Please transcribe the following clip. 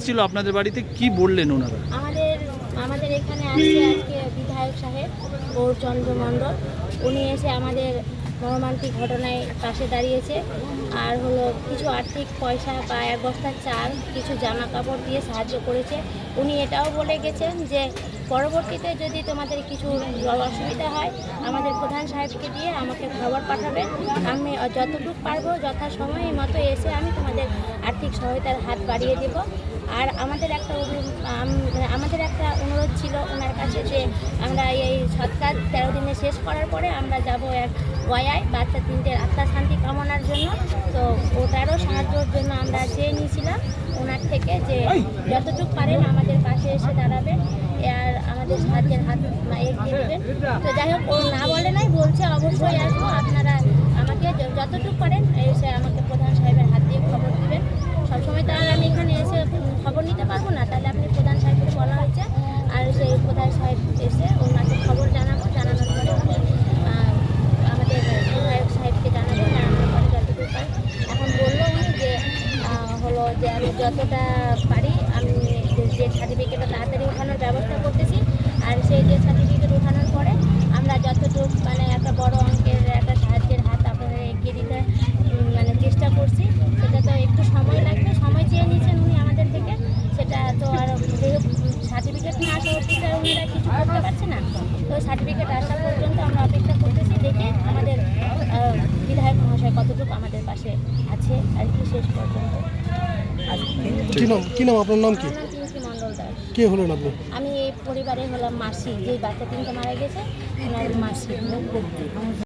এসেছিল আপনাদের বাড়িতে, কি বললেন ওনারা? আমাদের এখানে আসছে আজকে বিধায়ক সাহেব গৌরচন্দ্র মণ্ডল। উনি এসে আমাদের মর্মান্তিক ঘটনায় পাশে দাঁড়িয়েছে, আর হলো কিছু আর্থিক পয়সা বা এক বস্তা চাল, কিছু জামা কাপড় দিয়ে সাহায্য করেছে। উনি এটাও বলে গেছেন যে পরবর্তীতে যদি তোমাদের কিছু অসুবিধা হয় আমাদের প্রধান সাহেবকে দিয়ে আমাকে খবর পাঠাবেন, আমি যতটুকু পারবো যথাসময় মতো এসে আমি তোমাদের আর্থিক সহায়তার হাত বাড়িয়ে দেব। আর আমাদের একটা অনুরোধ ছিল ওনার কাছে যে আমরা এই সৎকার 13 দিনে শেষ করার পরে আমরা যাব এক গয়ায় বাচ্চা 3টের আত্মা শান্তি কামনার জন্য। তো ওটারও সাহায্যের জন্য আমরা চেয়ে নিয়েছিলাম ওনার থেকে যে যতটুকু পারেন আমাদের পাশে এসে দাঁড়াবেন আর আমাদের সাহায্যের হাত এগিয়ে দেবেন। তো যাই হোক, ও না বলে নাই, বলছে অবশ্যই আসবো, আপনারা আমাকে যতটুকু পারেন এসে আমাকে প্রধান সাহেবের হাত দিয়ে খবর দেবেন। সবসময় তো আর আমি এখানে এসে খবর নিতে পারবো না, তাহলে আপনি প্রধান সাহেবকে বলা হয়েছে, আর সেই প্রধান সাহেব এসে ওনাকে খবর জানানোর পরে আমাদের বিধায়ক সাহেবকে জানানোর পরে যতটুকু পাই। এখন বললো উনি যে হলো যে আমি যতটা পারি আমি যে সার্টিফিকেটটা তাড়াতাড়ি ওঠানোর ব্যবস্থা করতেছি, আর সেই যে সার্টিফিকেট ওঠানোর পরে আমরা যতটুকু মানে একটা বড় অঙ্কের একটা সাহায্যের হাত আপনাদের এগিয়ে দিতে মানে চেষ্টা করছি। সেটা তো একটু সময় লাগবে, সময় চেয়ে নিয়েছেন উনি আমাদের থেকে, সেটা তো আর সার্টিফিকেট না আসা অবধি উনিরা কিছু করতে পারছে না। তো সার্টিফিকেট আসা পর্যন্ত আমরা অপেক্ষা করতেছি, দেখে আমাদের বিধায়ক মহাশয় কতটুকু আমাদের পাশে আছে আর কি শেষ পর্যন্ত। কি নাম আপনার? নাম কি? আমার নাম পিঙ্কি মণ্ডল দাস। কে হলেন আপনি? আমি এই পরিবারে হলাম মাসি, যে বাচ্চা 3টে মারা গেছে ওনার মাসি।